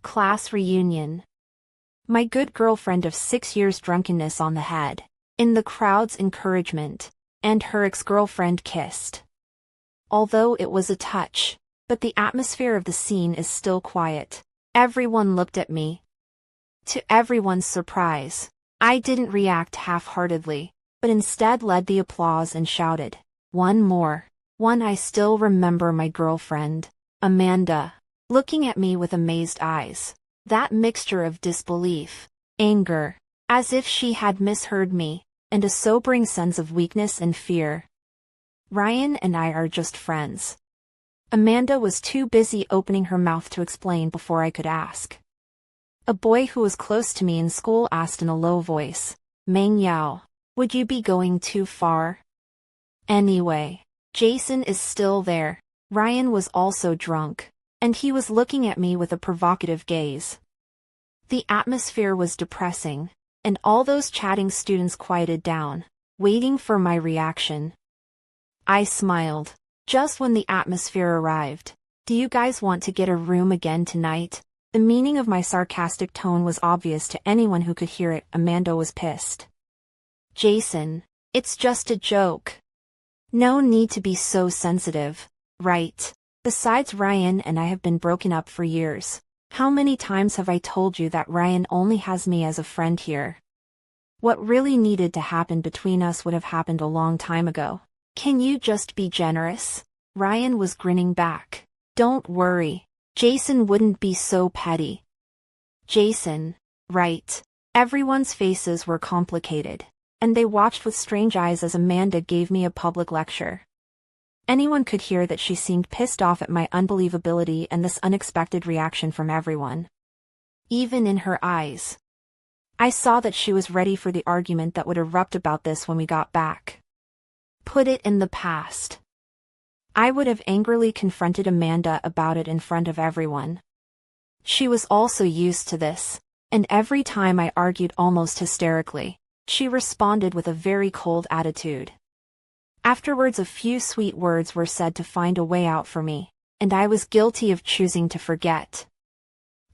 Class reunion. My good girlfriend of 6 years drunkenness on the head. In the crowd's encouragement. And her ex-girlfriend kissed. Although it was a touch. But the atmosphere of the scene is still quiet. Everyone looked at me. To everyone's surprise, I didn't react half-heartedly, but instead led the applause and shouted, "One more." I still remember my girlfriend, Amanda, looking at me with amazed eyes. That mixture of disbelief, anger, as if she had misheard me, and a sobering sense of weakness and fear. Ryan and I are just friends. Amanda was too busy opening her mouth to explain before I could ask. A boy who was close to me in school asked in a low voice, "Meng Yao, would you be going too far?" Anyway, Jason is still there. Ryan was also drunk, and he was looking at me with a provocative gaze. The atmosphere was depressing, and all those chatting students quieted down, waiting for my reaction. I smiled. Just when the atmosphere arrived, "Do you guys want to get a room again tonight?" The meaning of my sarcastic tone was obvious to anyone who could hear it. Amanda was pissed. "Jason, it's just a joke. No need to be so sensitive, right? Besides, Ryan and I have been broken up for years. How many times have I told you that Ryan only has me as a friend here? What really needed to happen between us would have happened a long time ago. Can you just be generous?" Ryan was grinning back. "Don't worry. Jason wouldn't be so petty." Jason, right. Everyone's faces were complicated, and they watched with strange eyes as Amanda gave me a public lecture. Anyone could hear that she seemed pissed off at my unbelievability and this unexpected reaction from everyone. Even in her eyes. I saw that she was ready for the argument that would erupt about this when we got back. Put it in the past. I would have angrily confronted Amanda about it in front of everyone. She was also used to this, and every time I argued almost hysterically, she responded with a very cold attitude. Afterwards, a few sweet words were said to find a way out for me, and I was guilty of choosing to forget.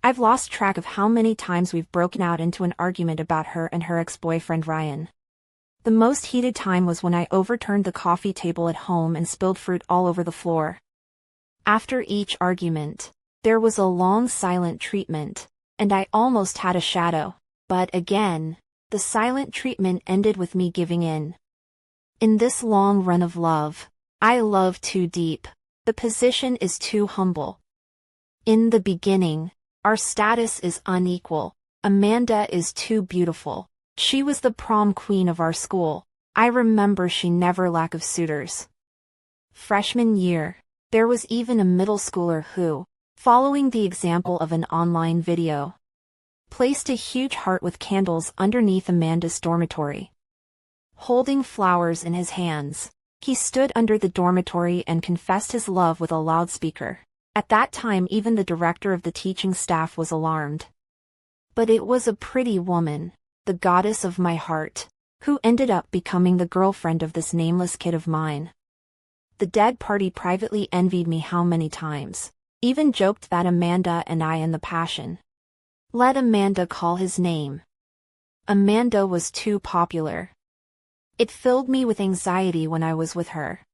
I've lost track of how many times we've broken out into an argument about her and her ex-boyfriend Ryan. The most heated time was when I overturned the coffee table at home and spilled fruit all over the floor. After each argument, there was a long silent treatment, and I almost had a shadow, but again, the silent treatment ended with me giving in. In this long run of love, I love too deep. The position is too humble. In the beginning, our status is unequal. Amanda is too beautiful. She was the prom queen of our school. I remember she never lacked of suitors. Freshman year, there was even a middle schooler who, following the example of an online video, placed a huge heart with candles underneath Amanda's dormitory. Holding flowers in his hands, he stood under the dormitory and confessed his love with a loudspeaker. At that time, even the director of the teaching staff was alarmed. But it was a pretty woman, the goddess of my heart, who ended up becoming the girlfriend of this nameless kid of mine. The dead party privately envied me how many times, even joked that Amanda and I in the passion. Let Amanda call his name. Amanda was too popular. It filled me with anxiety when I was with her.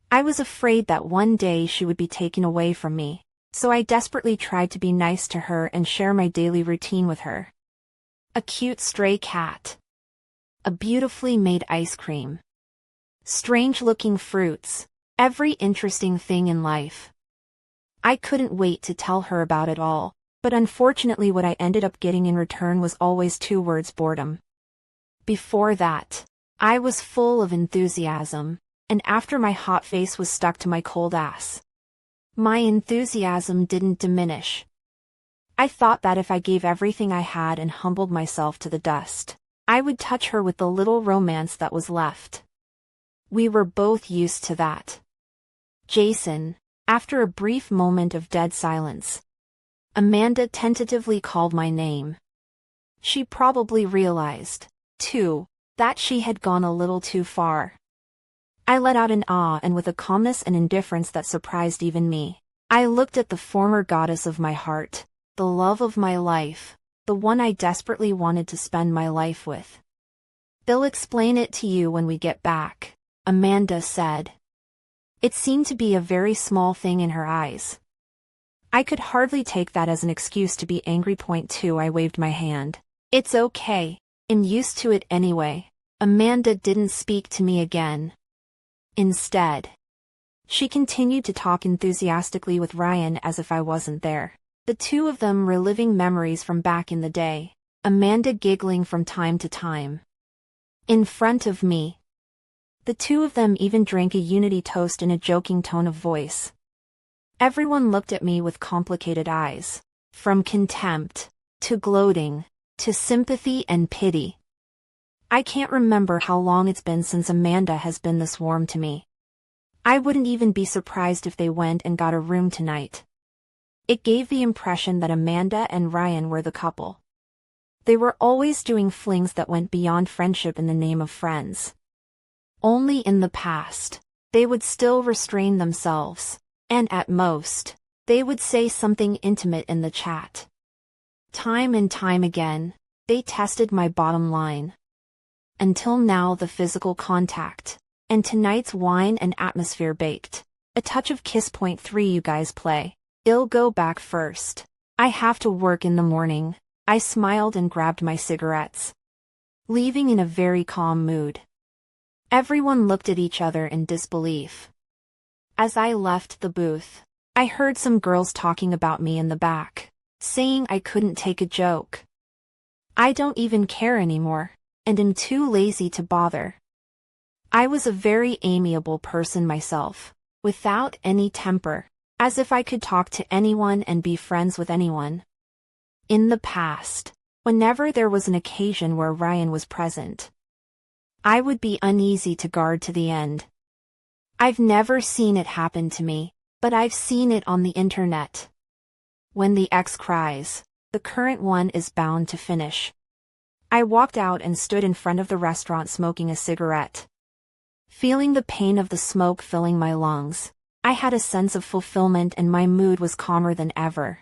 I was afraid that one day she would be taken away from me, so I desperately tried to be nice to her and share my daily routine with her. A cute stray cat. A beautifully made ice cream. Strange-looking fruits. Every interesting thing in life. I couldn't wait to tell her about it all, but unfortunately what I ended up getting in return was always 2 words: boredom. Before that, I was full of enthusiasm, and after my hot face was stuck to my cold ass, my enthusiasm didn't diminish. I thought that if I gave everything I had and humbled myself to the dust, I would touch her with the little romance that was left. We were both used to that. Jason, after a brief moment of dead silence, Amanda tentatively called my name. She probably realized, too, that she had gone a little too far. I let out an ah, and with a calmness and indifference that surprised even me, I looked at the former goddess of my heart, The love of my life. The one I desperately wanted to spend my life with. They'll explain it to you when we get back, Amanda said. It seemed to be a very small thing in her eyes. I could hardly take that as an excuse to be angry. Point two, I waved my hand. It's okay. I'm used to it anyway. Amanda didn't speak to me again. Instead, she continued to talk enthusiastically with Ryan as if I wasn't there. The two of them reliving memories from back in the day, Amanda giggling from time to time. In front of me. The two of them even drank a unity toast in a joking tone of voice. Everyone looked at me with complicated eyes, from contempt, to gloating, to sympathy and pity. I can't remember how long it's been since Amanda has been this warm to me. I wouldn't even be surprised if they went and got a room tonight. It gave the impression that Amanda and Ryan were the couple. They were always doing flings that went beyond friendship in the name of friends. Only in the past, they would still restrain themselves, and at most, they would say something intimate in the chat. Time and time again, they tested my bottom line. Until now, the physical contact, and tonight's wine and atmosphere baked. A touch of kiss. Point three, you guys play. I'll go back first. I have to work in the morning. I smiled and grabbed my cigarettes, leaving in a very calm mood. Everyone looked at each other in disbelief. As I left the booth, I heard some girls talking about me in the back, saying I couldn't take a joke. I don't even care anymore, and am too lazy to bother. I was a very amiable person myself, without any temper, as if I could talk to anyone and be friends with anyone. In the past, whenever there was an occasion where Ryan was present, I would be uneasy to guard to the end. I've never seen it happen to me, but I've seen it on the internet. When the ex cries, the current one is bound to finish. I walked out and stood in front of the restaurant smoking a cigarette. Feeling the pain of the smoke filling my lungs, I had a sense of fulfillment and my mood was calmer than ever.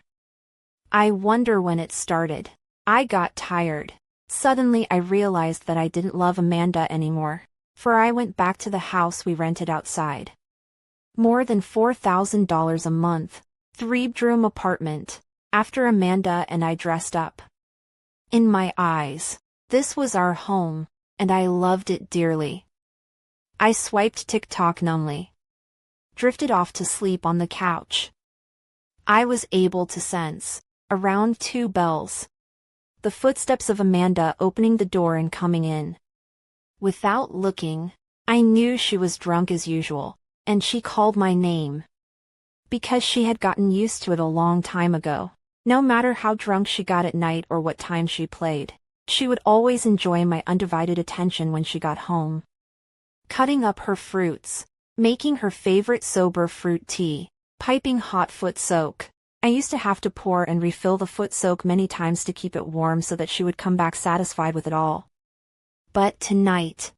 I wonder when it started. I got tired. Suddenly I realized that I didn't love Amanda anymore, for I went back to the house we rented outside. More than $4,000 a month, three-bedroom apartment, after Amanda and I dressed up. In my eyes, this was our home, and I loved it dearly. I swiped TikTok numbly. Drifted off to sleep on the couch. I was able to sense, around 2 bells, the footsteps of Amanda opening the door and coming in. Without looking, I knew she was drunk as usual, and she called my name. Because she had gotten used to it a long time ago. No matter how drunk she got at night or what time she played, she would always enjoy my undivided attention when she got home. Cutting up her fruits, making her favorite sober fruit tea, piping hot foot soak. I used to have to pour and refill the foot soak many times to keep it warm so that she would come back satisfied with it all. But tonight,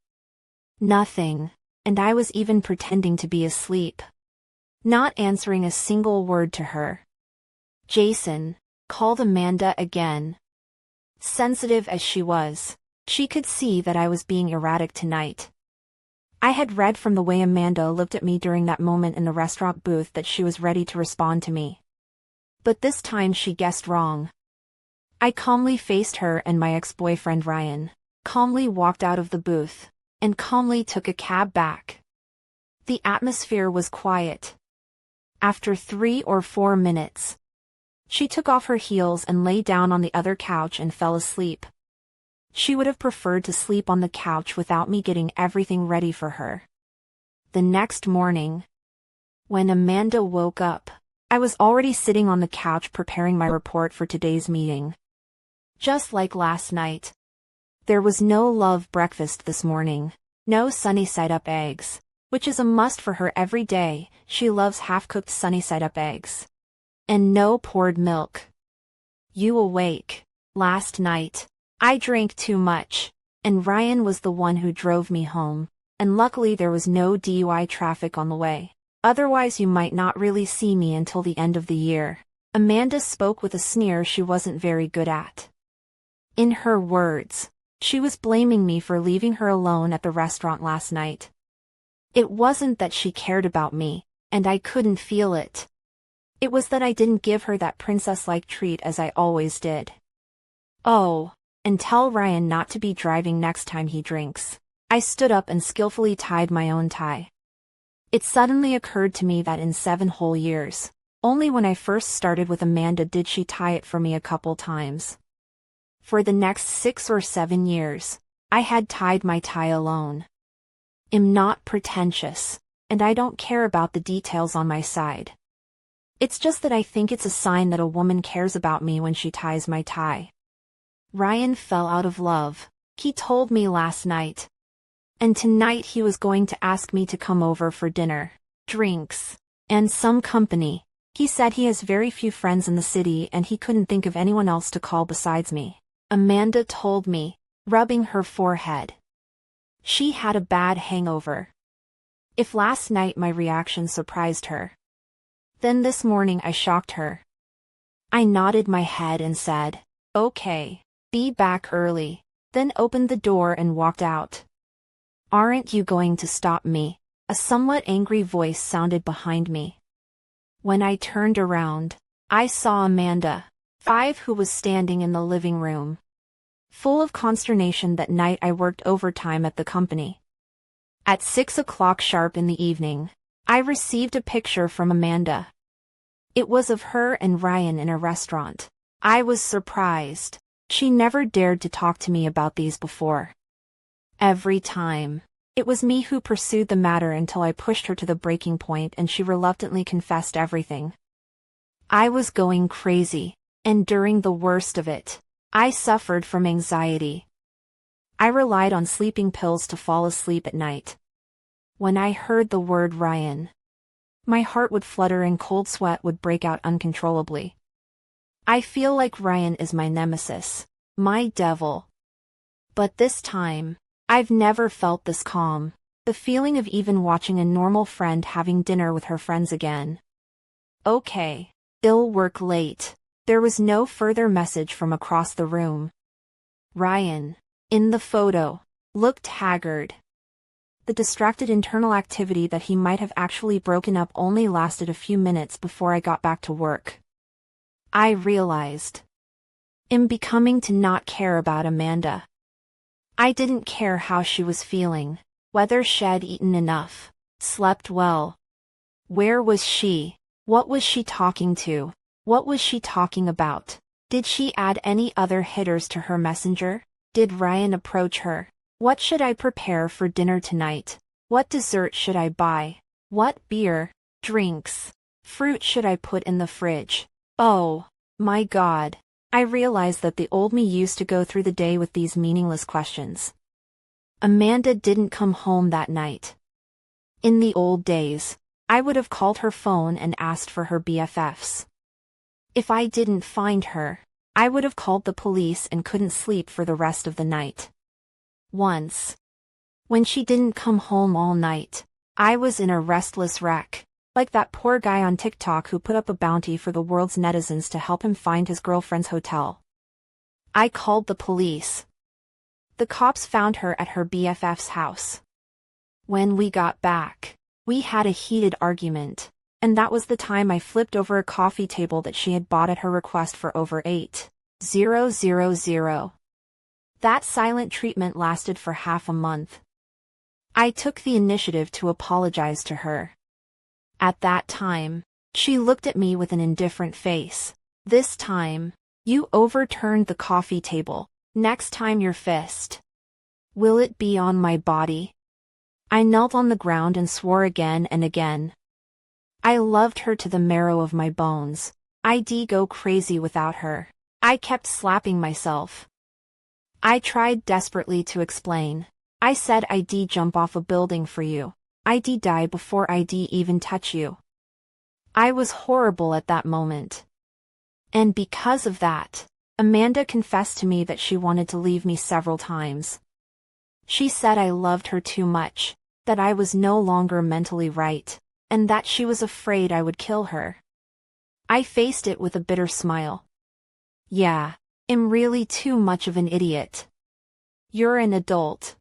nothing, and I was even pretending to be asleep. Not answering a single word to her. Jason, called Amanda again. Sensitive as she was, she could see that I was being erratic tonight. I had read from the way Amanda looked at me during that moment in the restaurant booth that she was ready to respond to me. But this time she guessed wrong. I calmly faced her and my ex-boyfriend Ryan, calmly walked out of the booth, and calmly took a cab back. The atmosphere was quiet. After 3 or 4 minutes, she took off her heels and lay down on the other couch and fell asleep. She would have preferred to sleep on the couch without me getting everything ready for her. The next morning, when Amanda woke up, I was already sitting on the couch preparing my report for today's meeting. Just like last night. There was no love breakfast this morning, no sunny-side-up eggs, which is a must for her every day. She loves half-cooked sunny-side-up eggs. And no poured milk. You awake? Last night, I drank too much, and Ryan was the one who drove me home, and luckily there was no DUI traffic on the way. Otherwise you might not really see me until the end of the year. Amanda spoke with a sneer she wasn't very good at. In her words, she was blaming me for leaving her alone at the restaurant last night. It wasn't that she cared about me, and I couldn't feel it. It was that I didn't give her that princess-like treat as I always did. Oh, and tell Ryan not to be driving next time he drinks. I stood up and skillfully tied my own tie. It suddenly occurred to me that in 7 whole years, only when I first started with Amanda did she tie it for me a couple times. For the next 6 or 7 years, I had tied my tie alone. I'm not pretentious, and I don't care about the details on my side. It's just that I think it's a sign that a woman cares about me when she ties my tie. Ryan fell out of love, he told me last night. And tonight he was going to ask me to come over for dinner, drinks, and some company. He said he has very few friends in the city and he couldn't think of anyone else to call besides me. Amanda told me, rubbing her forehead. She had a bad hangover. If last night my reaction surprised her, then this morning I shocked her. I nodded my head and said, "Okay, be back early," then opened the door and walked out. "Aren't you going to stop me?" A somewhat angry voice sounded behind me. When I turned around, I saw Amanda, 5, who was standing in the living room. Full of consternation that night I worked overtime at the company. At 6 o'clock sharp in the evening, I received a picture from Amanda. It was of her and Ryan in a restaurant. I was surprised. She never dared to talk to me about these before. Every time, it was me who pursued the matter until I pushed her to the breaking point and she reluctantly confessed everything. I was going crazy, and during the worst of it, I suffered from anxiety. I relied on sleeping pills to fall asleep at night. When I heard the word Ryan, my heart would flutter and cold sweat would break out uncontrollably. I feel like Ryan is my nemesis, my devil. But this time, I've never felt this calm, the feeling of even watching a normal friend having dinner with her friends again. Okay, I'll work late. There was no further message from across the room. Ryan, in the photo, looked haggard. The distracted internal activity that he might have actually broken up only lasted a few minutes before I got back to work. I realized I'm becoming to not care about Amanda. I didn't care how she was feeling, whether she'd eaten enough, slept well. Where was she? What was she talking to? What was she talking about? Did she add any other hitters to her messenger? Did Ryan approach her? What should I prepare for dinner tonight? What dessert should I buy? What beer, drinks, fruit should I put in the fridge? Oh, my God. I realized that the old me used to go through the day with these meaningless questions. Amanda didn't come home that night. In the old days, I would have called her phone and asked for her BFFs. If I didn't find her, I would have called the police and couldn't sleep for the rest of the night. Once, when she didn't come home all night, I was in a restless wreck, like that poor guy on TikTok who put up a bounty for the world's netizens to help him find his girlfriend's hotel. I called the police. The cops found her at her BFF's house. When we got back, we had a heated argument, and that was the time I flipped over a coffee table that she had bought at her request for over $8,000. That silent treatment lasted for half a month. I took the initiative to apologize to her. At that time, she looked at me with an indifferent face. This time, you overturned the coffee table. Next time your fist. Will it be on my body? I knelt on the ground and swore again and again. I loved her to the marrow of my bones. I'd go crazy without her. I kept slapping myself. I tried desperately to explain. I said I'd jump off a building for you. I'd die before I'd even touch you. I was horrible at that moment. And because of that, Amanda confessed to me that she wanted to leave me several times. She said I loved her too much, that I was no longer mentally right, and that she was afraid I would kill her. I faced it with a bitter smile. Yeah, I'm really too much of an idiot. You're an adult.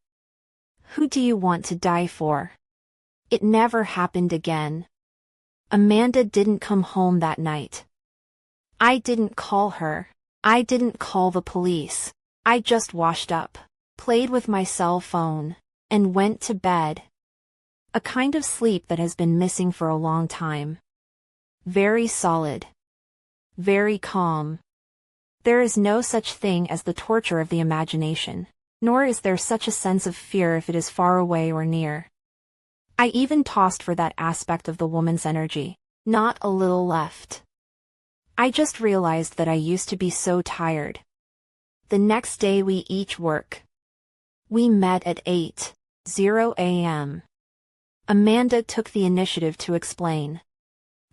Who do you want to die for? It never happened again. Amanda didn't come home that night. I didn't call her. I didn't call the police. I just washed up, played with my cell phone, and went to bed. A kind of sleep that has been missing for a long time. Very solid. Very calm. There is no such thing as the torture of the imagination, nor is there such a sense of fear if it is far away or near. I even tossed for that aspect of the woman's energy, not a little left. I just realized that I used to be so tired. The next day we each work. We met at 8:00 a.m. Amanda took the initiative to explain.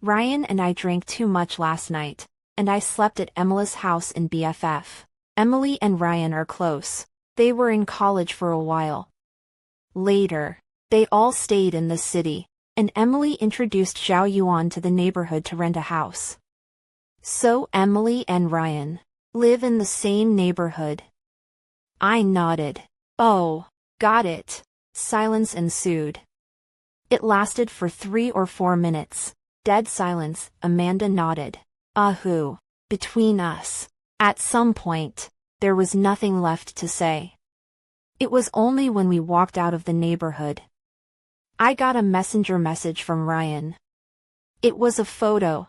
Ryan and I drank too much last night, and I slept at Emily's house in BFF. Emily and Ryan are close. They were in college for a while. Later, they all stayed in the city, and Emily introduced Zhao Yuan to the neighborhood to rent a house. So Emily and Ryan live in the same neighborhood. I nodded. Oh, got it. Silence ensued. It lasted for 3 or 4 minutes. Dead silence. Amanda nodded. Between us. At some point, there was nothing left to say. It was only when we walked out of the neighborhood. I got a messenger message from Ryan. It was a photo.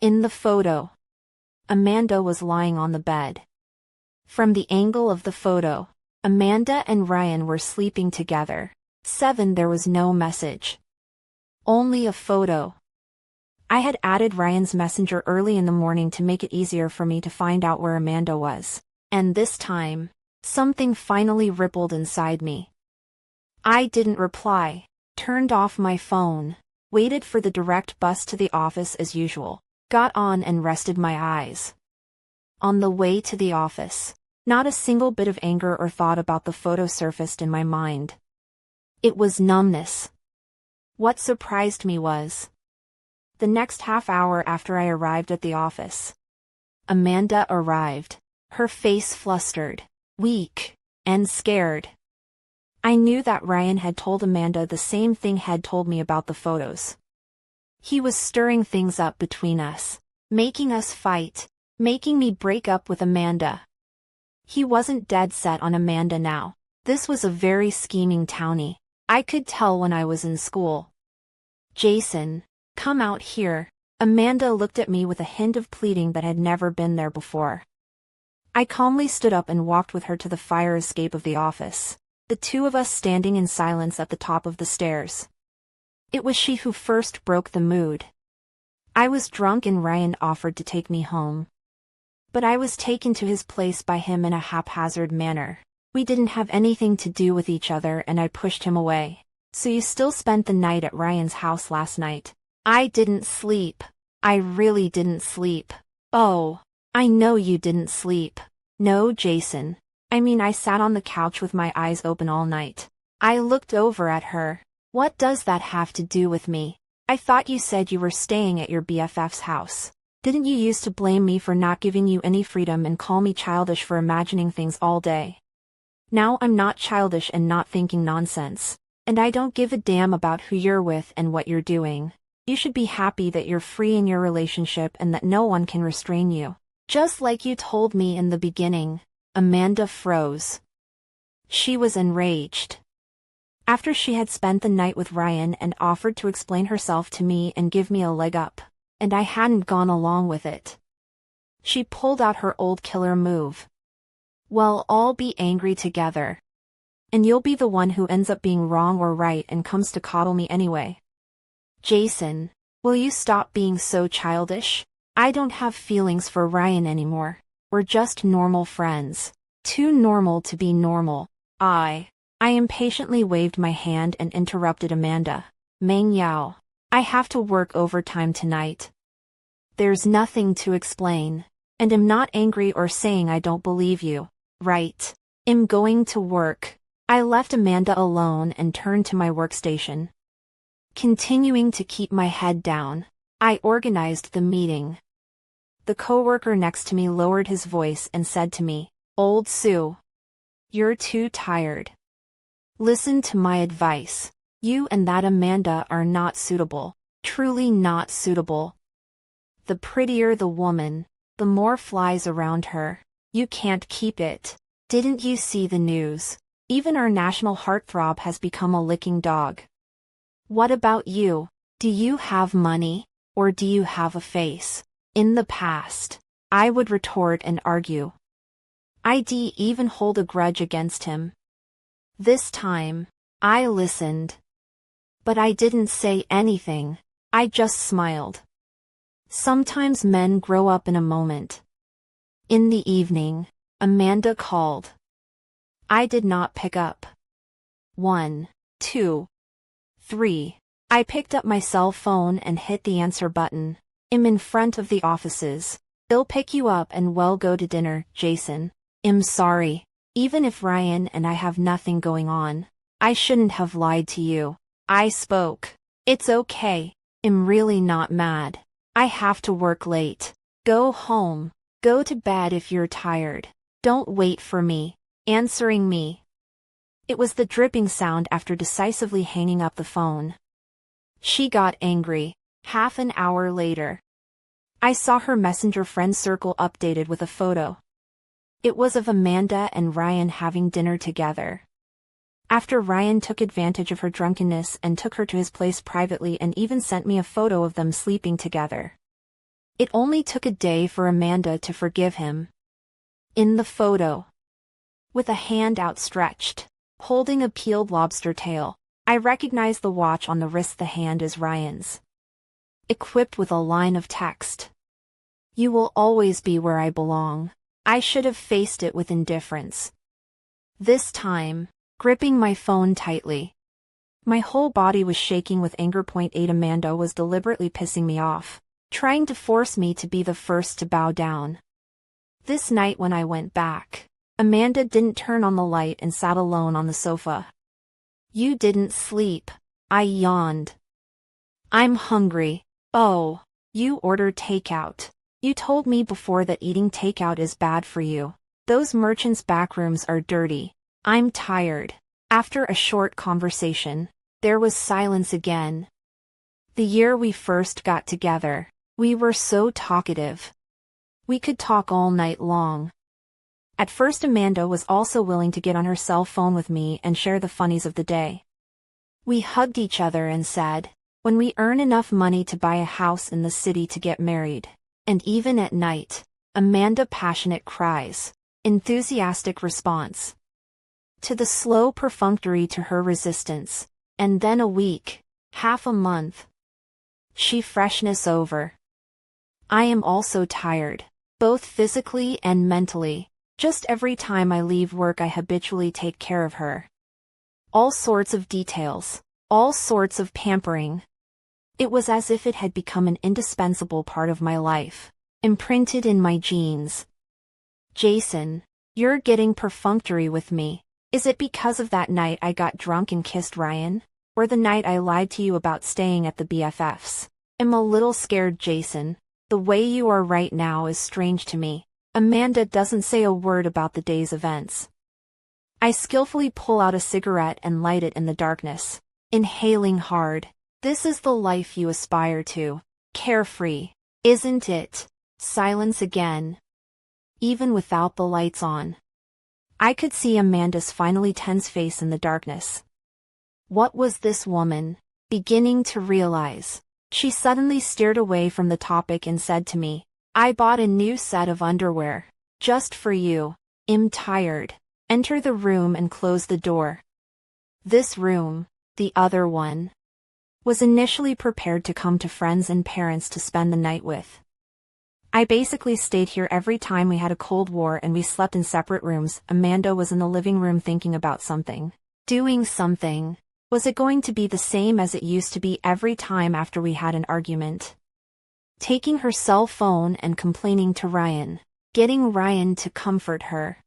In the photo, Amanda was lying on the bed. From the angle of the photo, Amanda and Ryan were sleeping together. 7 There was no message. Only a photo. I had added Ryan's messenger early in the morning to make it easier for me to find out where Amanda was. And this time, something finally rippled inside me. I didn't reply, turned off my phone, waited for the direct bus to the office as usual, got on and rested my eyes. On the way to the office, not a single bit of anger or thought about the photo surfaced in my mind. It was numbness. What surprised me was, the next half hour after I arrived at the office, Amanda arrived, her face flustered, weak, and scared. I knew that Ryan had told Amanda the same thing had told me about the photos. He was stirring things up between us, making us fight, making me break up with Amanda. He wasn't dead set on Amanda now. This was a very scheming townie. I could tell when I was in school. Jason, come out here. Amanda looked at me with a hint of pleading that had never been there before. I calmly stood up and walked with her to the fire escape of the office, the two of us standing in silence at the top of the stairs. It was she who first broke the mood. I was drunk and Ryan offered to take me home. But I was taken to his place by him in a haphazard manner. We didn't have anything to do with each other and I pushed him away. So you still spent the night at Ryan's house last night? I didn't sleep. I really didn't sleep. Oh, I know you didn't sleep. No, Jason. I mean, I sat on the couch with my eyes open all night. I looked over at her. What does that have to do with me? I thought you said you were staying at your BFF's house. Didn't you used to blame me for not giving you any freedom and call me childish for imagining things all day? Now I'm not childish and not thinking nonsense. And I don't give a damn about who you're with and what you're doing. You should be happy that you're free in your relationship and that no one can restrain you. Just like you told me in the beginning. Amanda froze. She was enraged. After she had spent the night with Ryan and offered to explain herself to me and give me a leg up, and I hadn't gone along with it. She pulled out her old killer move. Well, all be angry together. And you'll be the one who ends up being wrong or right and comes to coddle me anyway. Jason, will you stop being so childish? I don't have feelings for Ryan anymore. We're just normal friends. Too normal to be normal. I impatiently waved my hand and interrupted Amanda. Meng Yao, I have to work overtime tonight. There's nothing to explain. And I'm not angry or saying I don't believe you. Right. I'm going to work. I left Amanda alone and turned to my workstation. Continuing to keep my head down, I organized the meeting. The coworker next to me lowered his voice and said to me, "Old Sue, you're too tired. Listen to my advice. You and that Amanda are not suitable. Truly not suitable. The prettier the woman, the more flies around her. You can't keep it. Didn't you see the news? Even our national heartthrob has become a licking dog. What about you? Do you have money, or do you have a face?" In the past, I would retort and argue. I'd even hold a grudge against him. This time, I listened. But I didn't say anything, I just smiled. Sometimes men grow up in a moment. In the evening, Amanda called. I did not pick up. 1, 2, 3. I picked up my cell phone and hit the answer button. "I'm in front of the offices. They'll pick you up and we'll go to dinner, Jason. I'm sorry. Even if Ryan and I have nothing going on, I shouldn't have lied to you." I spoke. "It's okay. I'm really not mad. I have to work late. Go home. Go to bed if you're tired. Don't wait for me." Answering me. It was the dripping sound after decisively hanging up the phone. She got angry. Half an hour later, I saw her messenger friend circle updated with a photo. It was of Amanda and Ryan having dinner together. After Ryan took advantage of her drunkenness and took her to his place privately and even sent me a photo of them sleeping together. It only took a day for Amanda to forgive him. In the photo, with a hand outstretched, holding a peeled lobster tail, I recognized the watch on the wrist. The hand is Ryan's. Equipped with a line of text. "You will always be where I belong." I should have faced it with indifference. This time, gripping my phone tightly. My whole body was shaking with anger. 8 Amanda was deliberately pissing me off, trying to force me to be the first to bow down. This night when I went back, Amanda didn't turn on the light and sat alone on the sofa. "You didn't sleep," I yawned. "I'm hungry." "Oh, you ordered takeout. You told me before that eating takeout is bad for you. Those merchants' backrooms are dirty. I'm tired." After a short conversation, there was silence again. The year we first got together, we were so talkative. We could talk all night long. At first Amanda was also willing to get on her cell phone with me and share the funnies of the day. We hugged each other and said, "When we earn enough money to buy a house in the city to get married." And even at night, Amanda passionate cries, enthusiastic response. To the slow perfunctory to her resistance, and then a week, half a month. She freshness over. I am also tired, both physically and mentally. Just every time I leave work I habitually take care of her. All sorts of details, all sorts of pampering. It was as if it had become an indispensable part of my life, imprinted in my genes. "Jason, you're getting perfunctory with me. Is it because of that night I got drunk and kissed Ryan? Or the night I lied to you about staying at the BFF's? I'm a little scared, Jason. The way you are right now is strange to me." Amanda doesn't say a word about the day's events. I skillfully pull out a cigarette and light it in the darkness, inhaling hard. This is the life you aspire to. Carefree, isn't it? Silence again. Even without the lights on, I could see Amanda's finally tense face in the darkness. What was this woman beginning to realize? She suddenly steered away from the topic and said to me, "I bought a new set of underwear. Just for you. I'm tired." Enter the room and close the door. This room, the other one, was initially prepared to come to friends and parents to spend the night with. I basically stayed here every time we had a Cold War and we slept in separate rooms. Amanda was in the living room thinking about something. Doing something. Was it going to be the same as it used to be every time after we had an argument? Taking her cell phone and complaining to Ryan. Getting Ryan to comfort her.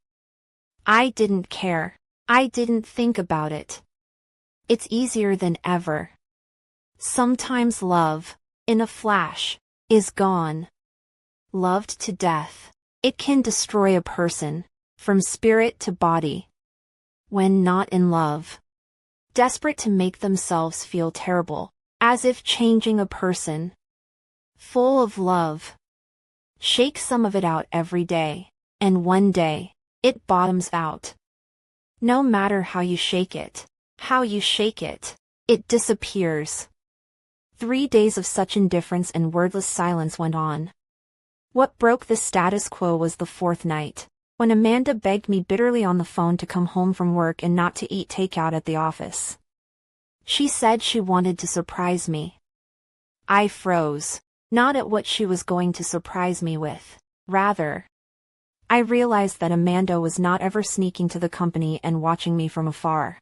I didn't care. I didn't think about it. It's easier than ever. Sometimes love in a flash, is gone. Loved to death. It can destroy a person, from spirit to body. When not in love. Desperate to make themselves feel terrible, as if changing a person. Full of love. Shake some of it out every day, and one day, it bottoms out. No matter how you shake it, it disappears. 3 days of such indifference and wordless silence went on. What broke the status quo was the 4th night, when Amanda begged me bitterly on the phone to come home from work and not to eat takeout at the office. She said she wanted to surprise me. I froze, not at what she was going to surprise me with, rather. I realized that Amanda was not ever sneaking to the company and watching me from afar.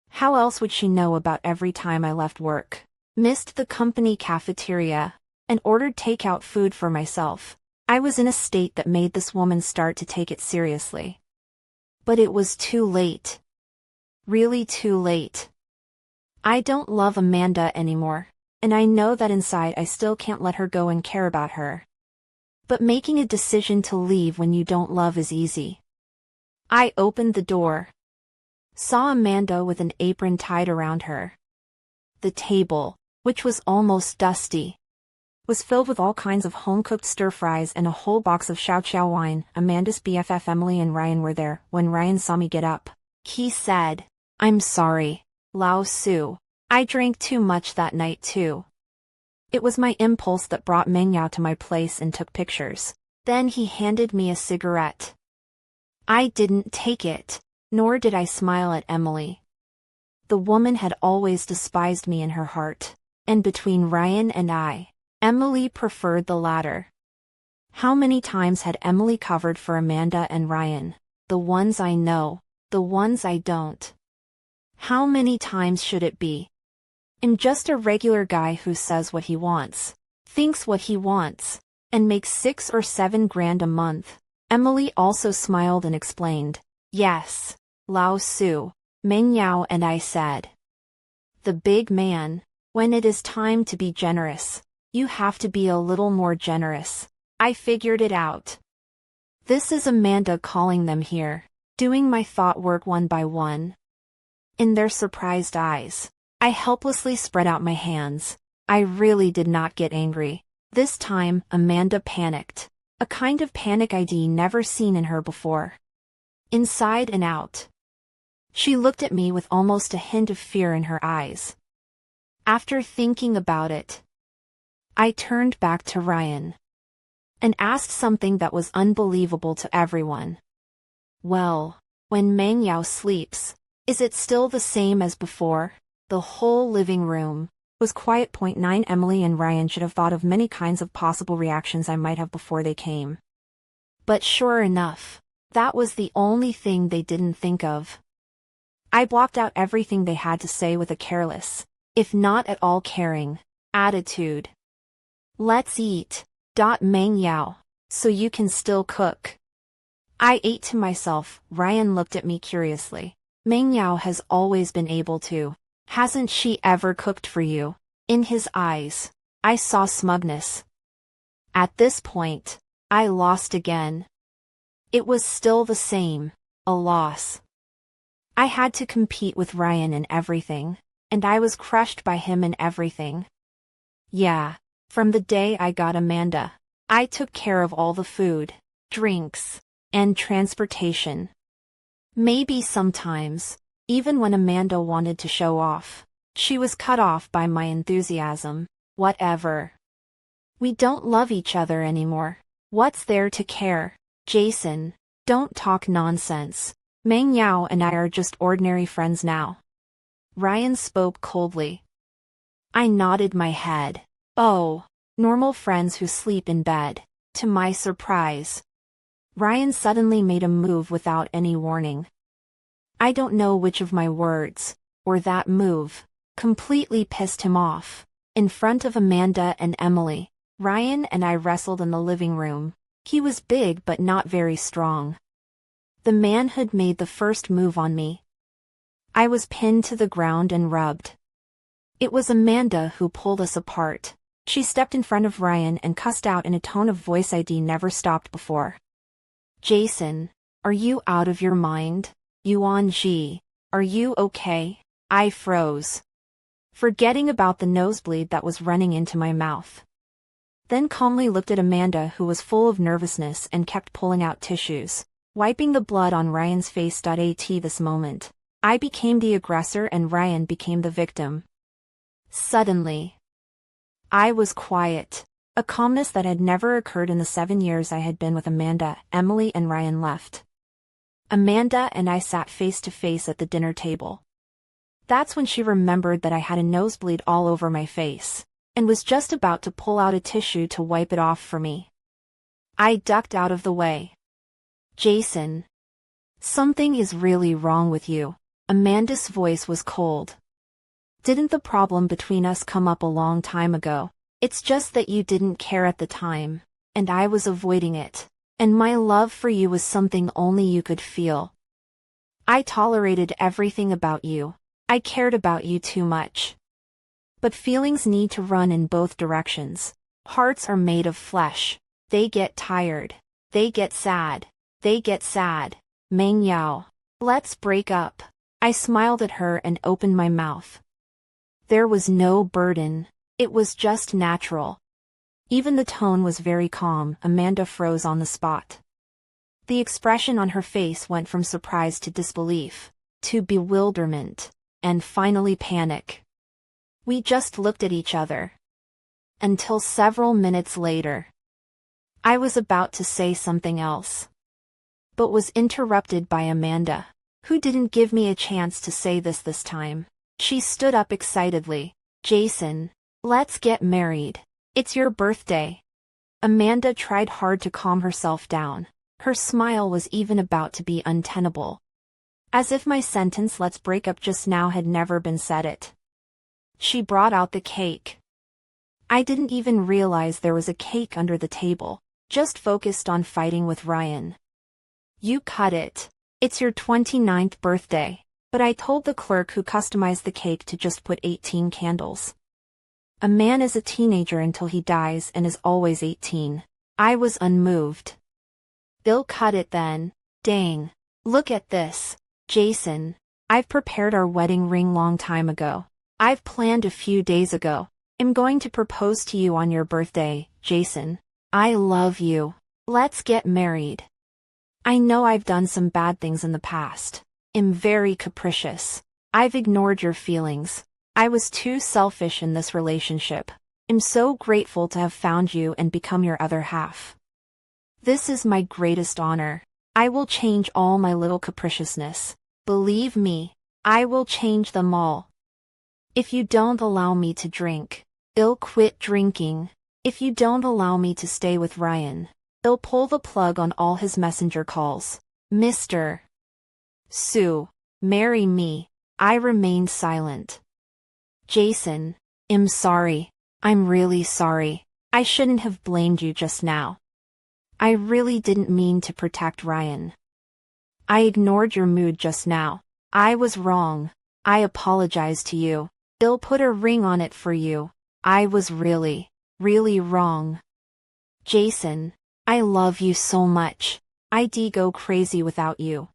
How else would she know about every time I left work, missed the company cafeteria, and ordered takeout food for myself? I was in a state that made this woman start to take it seriously. But it was too late. Really too late. I don't love Amanda anymore, and I know that inside I still can't let her go and care about her. But making a decision to leave when you don't love is easy. I opened the door. Saw Amanda with an apron tied around her. The table, which was almost dusty, was filled with all kinds of home-cooked stir-fries and a whole box of Xiao Xiao wine. Amanda's BFF Emily and Ryan were there. When Ryan saw me get up, he said, "I'm sorry, Lao Su. I drank too much that night too." It was my impulse that brought Meng Yao to my place and took pictures. Then he handed me a cigarette. I didn't take it, nor did I smile at Emily. The woman had always despised me in her heart, and between Ryan and I, Emily preferred the latter. How many times had Emily covered for Amanda and Ryan? The ones I know, the ones I don't. How many times should it be? I'm just a regular guy who says what he wants, thinks what he wants, and makes 6 or 7 grand a month. Emily also smiled and explained. Yes, Lao Su, Meng Yao and I said. The big man, when it is time to be generous, you have to be a little more generous. I figured it out. This is Amanda calling them here, doing my thought work one by one. In their surprised eyes, I helplessly spread out my hands. I really did not get angry. This time, Amanda panicked. A kind of panic I'd never seen in her before. Inside and out. She looked at me with almost a hint of fear in her eyes. After thinking about it, I turned back to Ryan and asked something that was unbelievable to everyone. Well, when Meng Yao sleeps, is it still the same as before? The whole living room was quiet. 9 Emily and Ryan should have thought of many kinds of possible reactions I might have before they came. But sure enough, that was the only thing they didn't think of. I blocked out everything they had to say with a careless, if not at all caring, attitude. Let's eat. Meng Yao, so you can still cook. I ate to myself. Ryan looked at me curiously. Meng Yao has always been able to. Hasn't she ever cooked for you? In his eyes, I saw smugness. At this point, I lost again. It was still the same, a loss. I had to compete with Ryan in everything, and I was crushed by him in everything. Yeah, from the day I got Amanda, I took care of all the food, drinks, and transportation. Maybe sometimes, even when Amanda wanted to show off, she was cut off by my enthusiasm. Whatever. We don't love each other anymore. What's there to care? Jason, don't talk nonsense. Meng Yao and I are just ordinary friends now. Ryan spoke coldly. I nodded my head. Oh, normal friends who sleep in bed. To my surprise, Ryan suddenly made a move without any warning. I don't know which of my words, or that move, completely pissed him off. In front of Amanda and Emily, Ryan and I wrestled in the living room. He was big but not very strong. The man had made the first move on me. I was pinned to the ground and rubbed. It was Amanda who pulled us apart. She stepped in front of Ryan and cussed out in a tone of voice I'd never stopped before. Jason, are you out of your mind? Yuan Ji, are you okay? I froze, forgetting about the nosebleed that was running into my mouth. Then calmly looked at Amanda, who was full of nervousness and kept pulling out tissues, wiping the blood on Ryan's face. At this moment, I became the aggressor and Ryan became the victim. Suddenly, I was quiet, a calmness that had never occurred in the 7 years I had been with Amanda. Emily and Ryan left. Amanda and I sat face to face at the dinner table. That's when she remembered that I had a nosebleed all over my face, and was just about to pull out a tissue to wipe it off for me. I ducked out of the way. Jason, something is really wrong with you. Amanda's voice was cold. Didn't the problem between us come up a long time ago? It's just that you didn't care at the time, and I was avoiding it, and my love for you was something only you could feel. I tolerated everything about you. I cared about you too much. But feelings need to run in both directions. Hearts are made of flesh. They get tired. They get sad. They get sad. Meng Yao. Let's break up. I smiled at her and opened my mouth. There was no burden. It was just natural. Even the tone was very calm. Amanda froze on the spot. The expression on her face went from surprise to disbelief, to bewilderment, and finally panic. We just looked at each other. Until several minutes later. I was about to say something else, but was interrupted by Amanda, who didn't give me a chance to say this time. She stood up excitedly. Jason, let's get married. It's your birthday. Amanda tried hard to calm herself down. Her smile was even about to be untenable. As if my sentence "let's break up just now" had never been said it. She brought out the cake. I didn't even realize there was a cake under the table, just focused on fighting with Ryan. You cut it. It's your 29th birthday. But I told the clerk who customized the cake to just put 18 candles. A man is a teenager until he dies and is always 18. I was unmoved. They'll cut it then. Dang. Look at this. Jason, I've prepared our wedding ring long time ago. I've planned a few days ago. I'm going to propose to you on your birthday, Jason. I love you. Let's get married. I know I've done some bad things in the past. I'm very capricious. I've ignored your feelings. I was too selfish in this relationship. I'm so grateful to have found you and become your other half. This is my greatest honor. I will change all my little capriciousness. Believe me, I will change them all. If you don't allow me to drink, I'll quit drinking. If you don't allow me to stay with Ryan, I'll pull the plug on all his messenger calls. Mr. Sue, marry me. I remained silent. Jason, I'm sorry. I'm really sorry. I shouldn't have blamed you just now. I really didn't mean to protect Ryan. I ignored your mood just now. I was wrong. I apologize to you. I'll put a ring on it for you. I was really, really wrong. Jason, I love you so much. I'd go crazy without you.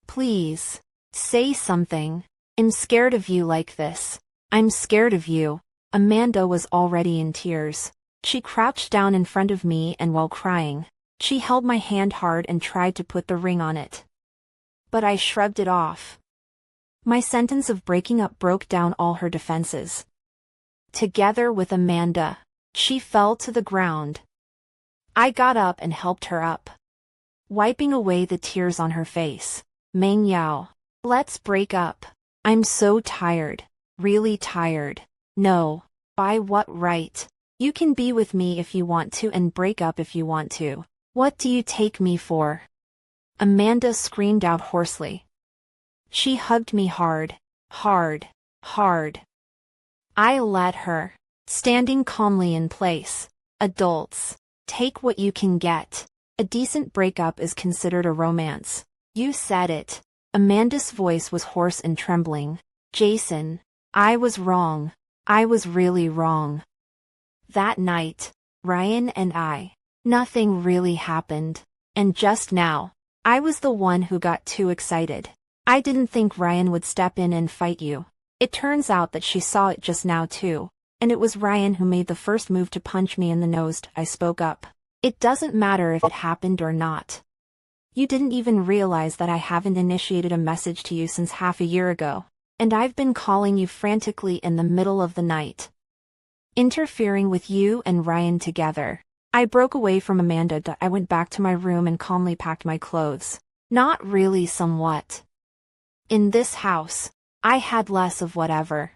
Please, say something. I'm scared of you like this. I'm scared of you. Amanda was already in tears. She crouched down in front of me and while crying, she held my hand hard and tried to put the ring on it. But I shrugged it off. My sentence of breaking up broke down all her defenses. Together with Amanda, she fell to the ground. I got up and helped her up, wiping away the tears on her face. Meng Yao, let's break up. I'm so tired. Really tired. No. By what right? You can be with me if you want to and break up if you want to. What do you take me for? Amanda screamed out hoarsely. She hugged me hard, hard, hard. I let her, standing calmly in place. Adults, take what you can get. A decent breakup is considered a romance. You said it. Amanda's voice was hoarse and trembling. Jason, I was wrong. I was really wrong. That night, Ryan and I. Nothing really happened. And just now, I was the one who got too excited. I didn't think Ryan would step in and fight you. It turns out that she saw it just now too. And it was Ryan who made the first move to punch me in the nose. I spoke up. It doesn't matter if it happened or not. You didn't even realize that I haven't initiated a message to you since half a year ago. And I've been calling you frantically in the middle of the night, interfering with you and Ryan together. I broke away from Amanda. I went back to my room and calmly packed my clothes. Not really, somewhat. In this house, I had less of whatever.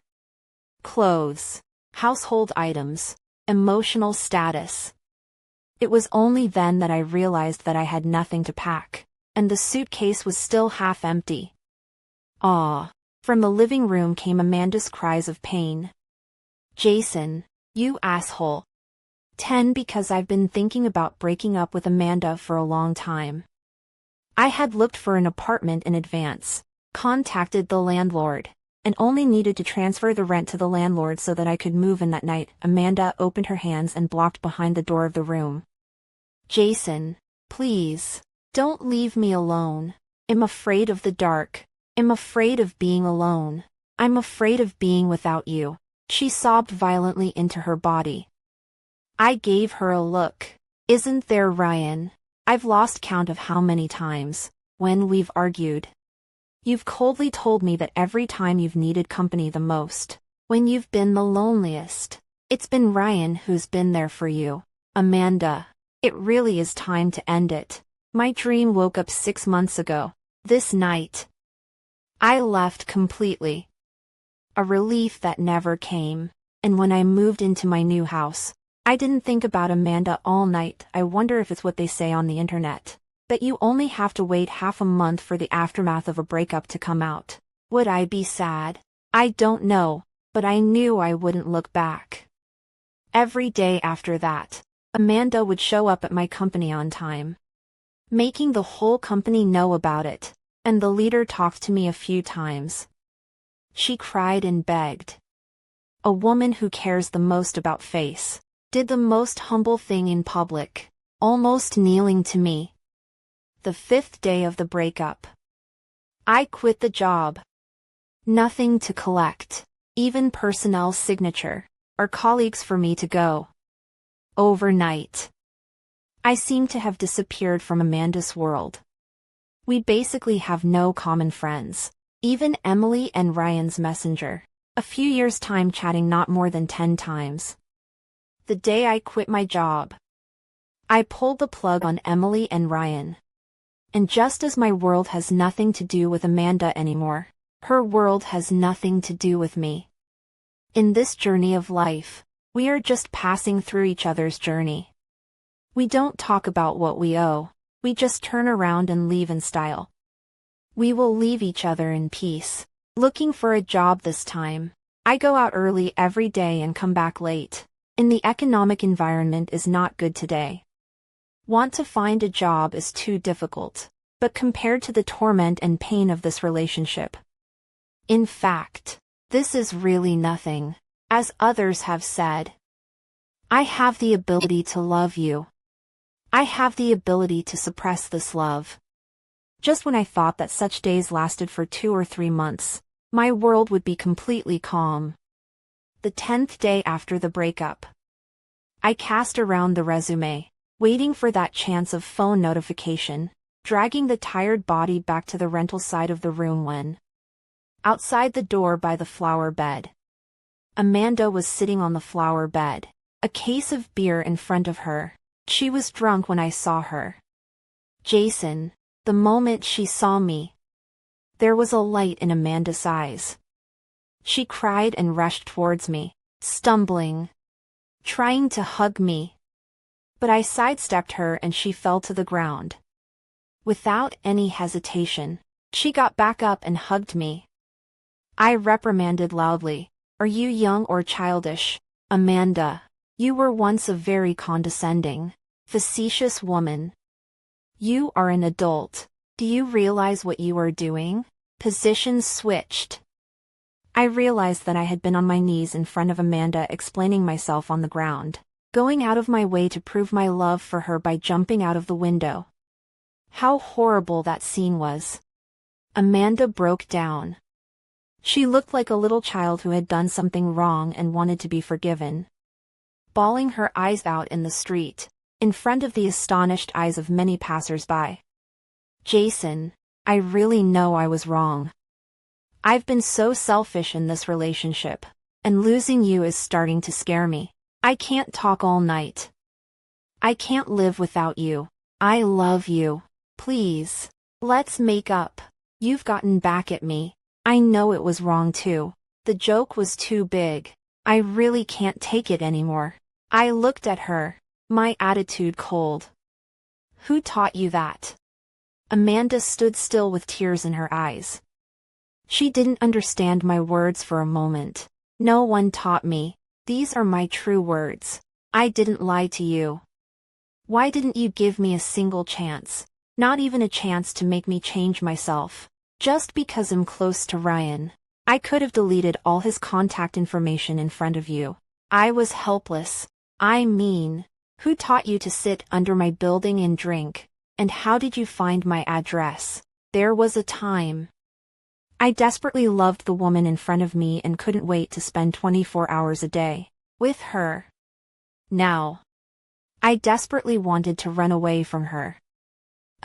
Clothes, household items, emotional status. It was only then that I realized that I had nothing to pack, and the suitcase was still half empty. Ah. From the living room came Amanda's cries of pain. Jason, you asshole. 10 Because I've been thinking about breaking up with Amanda for a long time. I had looked for an apartment in advance, contacted the landlord, and only needed to transfer the rent to the landlord so that I could move in that night. Amanda opened her hands and blocked behind the door of the room. Jason, please, don't leave me alone. I'm afraid of the dark. I'm afraid of being alone. I'm afraid of being without you. She sobbed violently into her body. I gave her a look. Isn't there, Ryan? I've lost count of how many times, when we've argued, you've coldly told me that every time you've needed company the most, when you've been the loneliest, it's been Ryan who's been there for you. Amanda, it really is time to end it. My dream woke up 6 months ago. This night, I left completely. A relief that never came. And when I moved into my new house, I didn't think about Amanda all night. I wonder if it's what they say on the internet, that you only have to wait half a month for the aftermath of a breakup to come out. Would I be sad? I don't know, but I knew I wouldn't look back. Every day after that, Amanda would show up at my company on time, making the whole company know about it. And the leader talked to me a few times. She cried and begged. A woman who cares the most about face, did the most humble thing in public, almost kneeling to me. The 5th day of the breakup, I quit the job. Nothing to collect, even personnel signature, or colleagues for me to go. Overnight, I seem to have disappeared from Amanda's world. We basically have no common friends. Even Emily and Ryan's messenger. A few years time chatting not more than 10 times. The day I quit my job, I pulled the plug on Emily and Ryan. And just as my world has nothing to do with Amanda anymore, her world has nothing to do with me. In this journey of life, we are just passing through each other's journey. We don't talk about what we owe. We just turn around and leave in style. We will leave each other in peace. Looking for a job this time. I go out early every day and come back late. And the economic environment is not good today. Want to find a job is too difficult, but compared to the torment and pain of this relationship. In fact, this is really nothing, as others have said. I have the ability to love you. I have the ability to suppress this love. Just when I thought that such days lasted for 2 or 3 months, my world would be completely calm. The 10th day after the breakup, I cast around the resume, waiting for that chance of phone notification, dragging the tired body back to the rental side of the room when, outside the door by the flower bed, Amanda was sitting on the flower bed, a case of beer in front of her. She was drunk when I saw her. Jason, the moment she saw me, there was a light in Amanda's eyes. She cried and rushed towards me, stumbling, trying to hug me. But I sidestepped her and she fell to the ground. Without any hesitation, she got back up and hugged me. I reprimanded loudly, "Are you young or childish, Amanda? You were once a very condescending, facetious woman. You are an adult. Do you realize what you are doing?" Positions switched. I realized that I had been on my knees in front of Amanda explaining myself on the ground, going out of my way to prove my love for her by jumping out of the window. How horrible that scene was. Amanda broke down. She looked like a little child who had done something wrong and wanted to be forgiven. Bawling her eyes out in the street, in front of the astonished eyes of many passers-by. Jason, I really know I was wrong. I've been so selfish in this relationship, and losing you is starting to scare me. I can't talk all night. I can't live without you. I love you. Please, let's make up. You've gotten back at me. I know it was wrong too. The joke was too big. I really can't take it anymore. I looked at her, my attitude cold. Who taught you that? Amanda stood still with tears in her eyes. She didn't understand my words for a moment. No one taught me. These are my true words. I didn't lie to you. Why didn't you give me a single chance? Not even a chance to make me change myself. Just because I'm close to Ryan. I could have deleted all his contact information in front of you. I was helpless. I mean, who taught you to sit under my building and drink? And how did you find my address? There was a time. I desperately loved the woman in front of me and couldn't wait to spend 24 hours a day with her. Now, I desperately wanted to run away from her.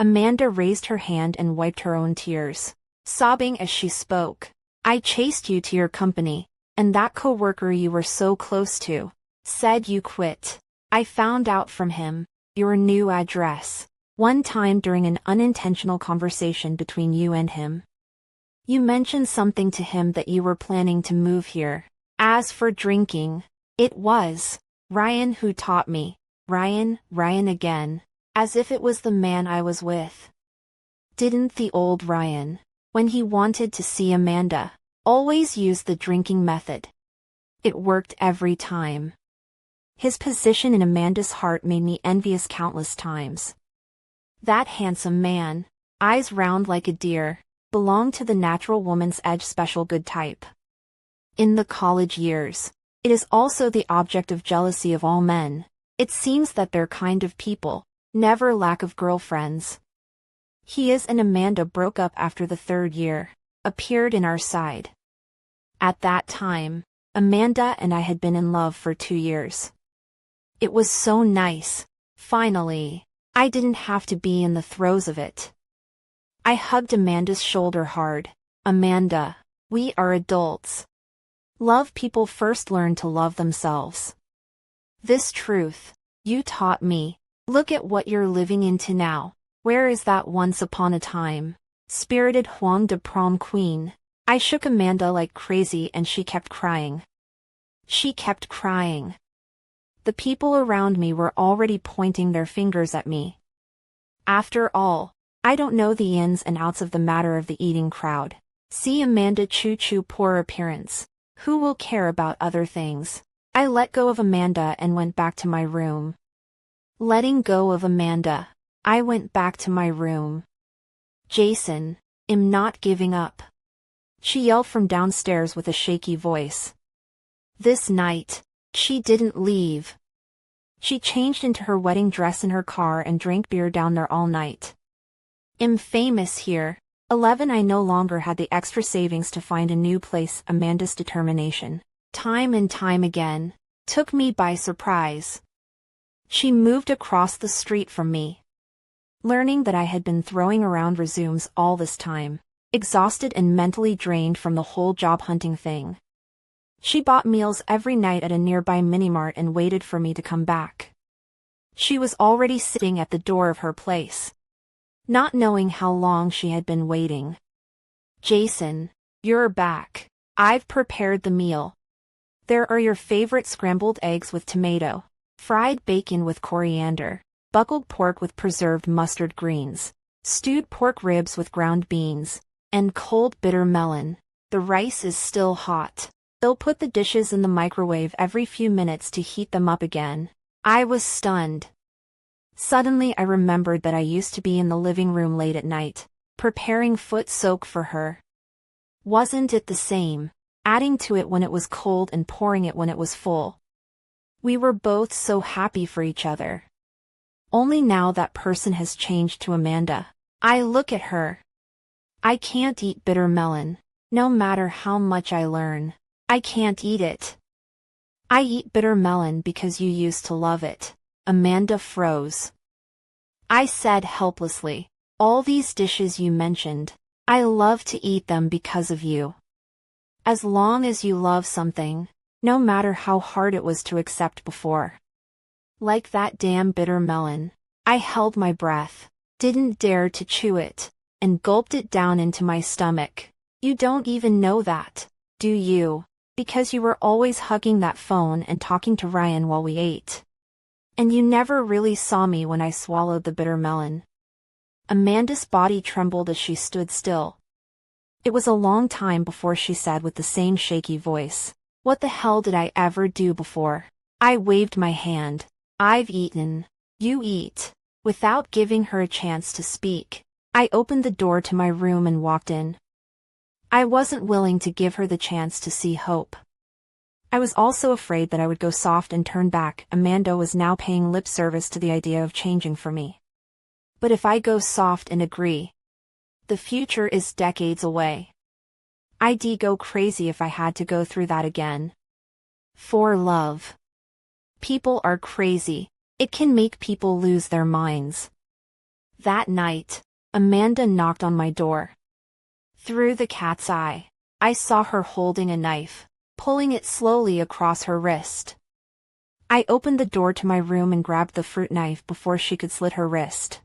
Amanda raised her hand and wiped her own tears, sobbing as she spoke. I chased you to your company, and that coworker you were so close to said you quit. I found out from him your new address one time during an unintentional conversation between you and him. You mentioned something to him that you were planning to move here. As for drinking, it was Ryan who taught me. Ryan again, as if it was the man I was with. Didn't the old Ryan, when he wanted to see Amanda, always use the drinking method? It worked every time. His position in Amanda's heart made me envious countless times. That handsome man, eyes round like a deer, belonged to the natural woman's edge special good type. In the college years, it is also the object of jealousy of all men. It seems that their kind of people never lack of girlfriends. He and Amanda broke up after the 3rd year, appeared in our side. At that time, Amanda and I had been in love for 2 years. It was so nice. Finally, I didn't have to be in the throes of it. I hugged Amanda's shoulder hard. Amanda, we are adults. Love people first learn to love themselves. This truth, you taught me. Look at what you're living into now. Where is that once upon a time spirited Huang de prom queen? I shook Amanda like crazy and she kept crying. She kept crying. The people around me were already pointing their fingers at me. After all, I don't know the ins and outs of the matter of the eating crowd. See Amanda choo-choo poor appearance. Who will care about other things? I let go of Amanda and went back to my room. Letting go of Amanda, I went back to my room. Jason, I'm not giving up. She yelled from downstairs with a shaky voice. This night, she didn't leave. She changed into her wedding dress in her car and drank beer down there all night. I'm famous here. 11 I no longer had the extra savings to find a new place. Amanda's determination, time and time again, took me by surprise. She moved across the street from me. Learning that I had been throwing around resumes all this time, exhausted and mentally drained from the whole job hunting thing. She bought meals every night at a nearby mini-mart and waited for me to come back. She was already sitting at the door of her place, not knowing how long she had been waiting. Jason, you're back. I've prepared the meal. There are your favorite scrambled eggs with tomato, fried bacon with coriander, buckled pork with preserved mustard greens, stewed pork ribs with ground beans, and cold bitter melon. The rice is still hot. They'll put the dishes in the microwave every few minutes to heat them up again. I was stunned. Suddenly I remembered that I used to be in the living room late at night, preparing foot soak for her. Wasn't it the same? adding to it when it was cold and pouring it when it was full. We were both so happy for each other. Only now that person has changed to Amanda. I look at her. I can't eat bitter melon. No matter how much I learn, I can't eat it. I eat bitter melon because you used to love it. Amanda froze. I said helplessly, all these dishes you mentioned, I love to eat them because of you. As long as you love something, no matter how hard it was to accept before. Like that damn bitter melon. I held my breath, didn't dare to chew it, and gulped it down into my stomach. You don't even know that, do you? Because you were always hugging that phone and talking to Ryan while we ate. And you never really saw me when I swallowed the bitter melon. Amanda's body trembled as she stood still. It was a long time before she said with the same shaky voice, "What the hell did I ever do before?" I waved my hand. "I've eaten. You eat." Without giving her a chance to speak, I opened the door to my room and walked in. I wasn't willing to give her the chance to see hope. I was also afraid that I would go soft and turn back. Amanda was now paying lip service to the idea of changing for me. But if I go soft and agree, the future is decades away. I'd go crazy if I had to go through that again. For love. People are crazy. It can make people lose their minds. That night, Amanda knocked on my door. Through the cat's eye, I saw her holding a knife, pulling it slowly across her wrist. I opened the door to my room and grabbed the fruit knife before she could slit her wrist.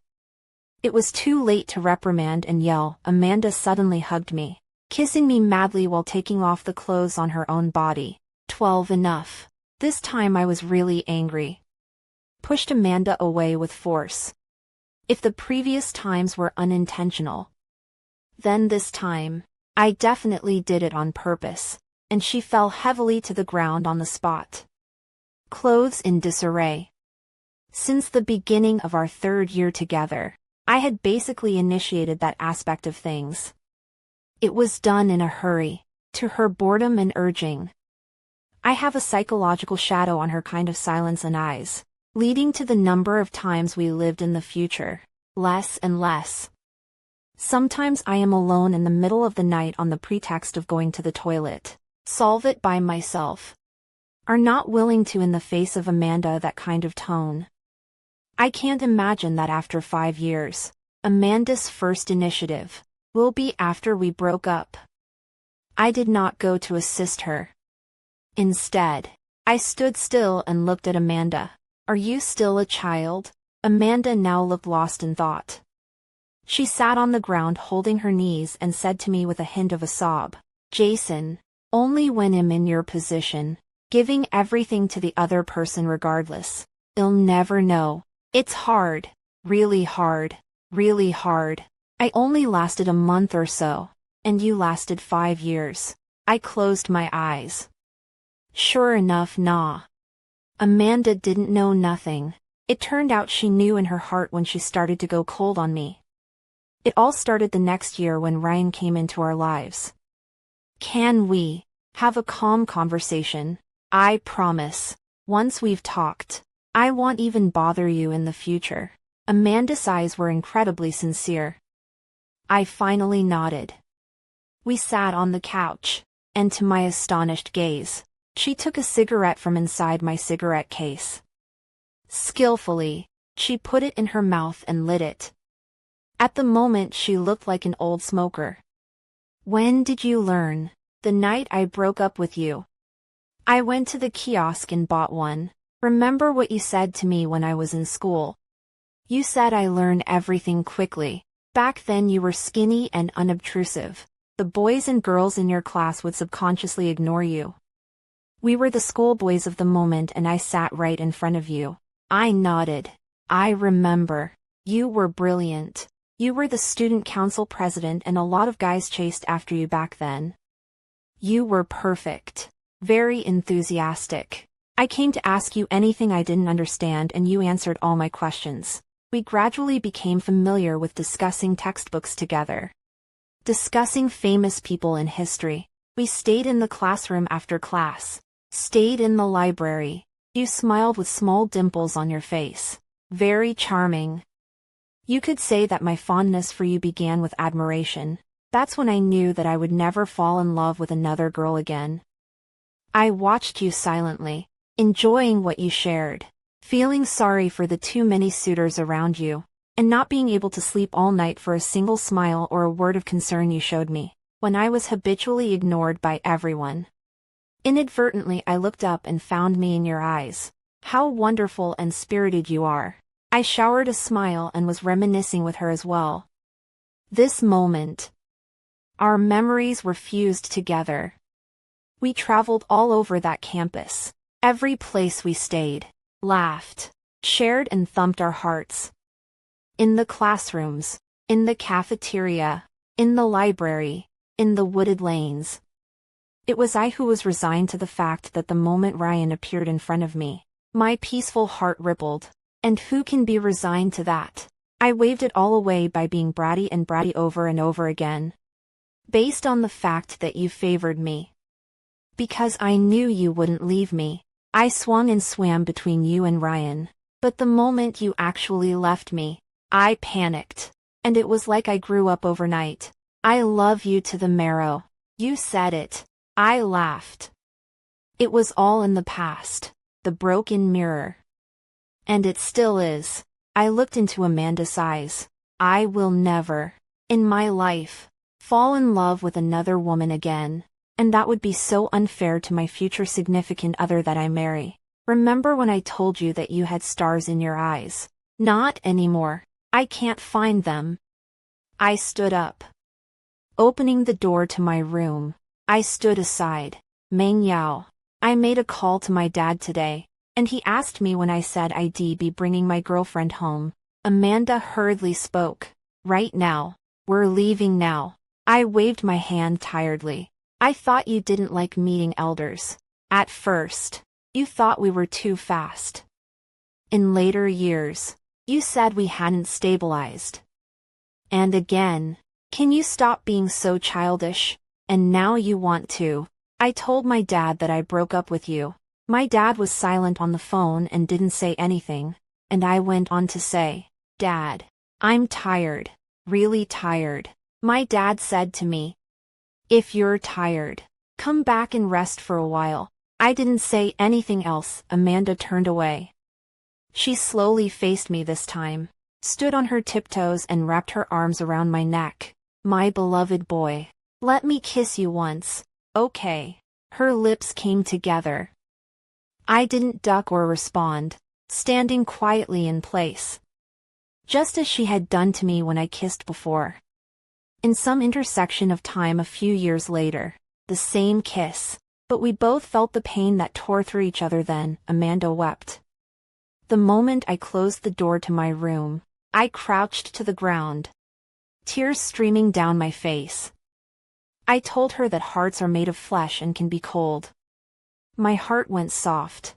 It was too late to reprimand and yell. Amanda suddenly hugged me, kissing me madly while taking off the clothes on her own body. 12 enough. This time I was really angry. Pushed Amanda away with force. If the previous times were unintentional, then this time, I definitely did it on purpose, and she fell heavily to the ground on the spot. Clothes in disarray. Since the beginning of our 3rd year together, I had basically initiated that aspect of things. It was done in a hurry, to her boredom and urging. I have a psychological shadow on her kind of silence and eyes, leading to the number of times we lived in the future, less and less. Sometimes I am alone in the middle of the night on the pretext of going to the toilet. Solve it by myself. Are not willing to in the face of Amanda that kind of tone. I can't imagine that after 5 years, Amanda's first initiative will be after we broke up. I did not go to assist her. Instead, I stood still and looked at Amanda. Are you still a child? Amanda now looked lost in thought. She sat on the ground holding her knees and said to me with a hint of a sob, Jason, only when I'm in your position, giving everything to the other person regardless, they'll never know. It's hard, really hard, really hard. I only lasted a month or so, and you lasted 5 years. I closed my eyes. Sure enough, nah. Amanda didn't know nothing. It turned out she knew in her heart when she started to go cold on me. It all started the next year when Ryan came into our lives. Can we have a calm conversation? I promise. Once we've talked, I won't even bother you in the future. Amanda's eyes were incredibly sincere. I finally nodded. We sat on the couch, and to my astonished gaze, she took a cigarette from inside my cigarette case. Skillfully, she put it in her mouth and lit it. At the moment she looked like an old smoker. When did you learn? The night I broke up with you. I went to the kiosk and bought one. Remember what you said to me when I was in school? You said I learn everything quickly. Back then you were skinny and unobtrusive. The boys and girls in your class would subconsciously ignore you. We were the schoolboys of the moment and I sat right in front of you. I nodded. I remember. You were brilliant. You were the student council president and a lot of guys chased after you back then. You were perfect. Very enthusiastic. I came to ask you anything I didn't understand and you answered all my questions. We gradually became familiar with discussing textbooks together. Discussing famous people in history. We stayed in the classroom after class. Stayed in the library. You smiled with small dimples on your face. Very charming. You could say that my fondness for you began with admiration. That's when I knew that I would never fall in love with another girl again. I watched you silently, enjoying what you shared, feeling sorry for the too many suitors around you, and not being able to sleep all night for a single smile or a word of concern you showed me, when I was habitually ignored by everyone. Inadvertently I looked up and found me in your eyes. How wonderful and spirited you are. I showered a smile and was reminiscing with her as well. This moment. Our memories were fused together. We traveled all over that campus. Every place we stayed, laughed, shared and thumped our hearts. In the classrooms, in the cafeteria, in the library, in the wooded lanes. It was I who was resigned to the fact that the moment Ryan appeared in front of me, my peaceful heart rippled. And who can be resigned to that? I waved it all away by being bratty over and over again. Based on the fact that you favored me. Because I knew you wouldn't leave me, I swung and swam between you and Ryan. But the moment you actually left me, I panicked. And it was like I grew up overnight. I love you to the marrow. You said it. I laughed. It was all in the past. The broken mirror. And it still is. I looked into Amanda's eyes. I will never, in my life, fall in love with another woman again. And that would be so unfair to my future significant other that I marry. Remember when I told you that you had stars in your eyes? Not anymore. I can't find them. I stood up. Opening the door to my room, I stood aside. Meng Yao. I made a call to my dad today. And he asked me when I said I'd be bringing my girlfriend home. Amanda hurriedly spoke. Right now. We're leaving now. I waved my hand tiredly. I thought you didn't like meeting elders. At first. You thought we were too fast. In later years. You said we hadn't stabilized. And again. Can you stop being so childish? And now you want to. I told my dad that I broke up with you. My dad was silent on the phone and didn't say anything, and I went on to say, Dad, I'm tired, really tired. My dad said to me, if you're tired, come back and rest for a while. I didn't say anything else. Amanda turned away. She slowly faced me this time, stood on her tiptoes and wrapped her arms around my neck. My beloved boy, let me kiss you once, okay? Her lips came together. I didn't duck or respond, standing quietly in place. Just as she had done to me when I kissed before. In some intersection of time a few years later, the same kiss, but we both felt the pain that tore through each other then. Amanda wept. The moment I closed the door to my room, I crouched to the ground. Tears streaming down my face. I told her that hearts are made of flesh and can be cold. My heart went soft.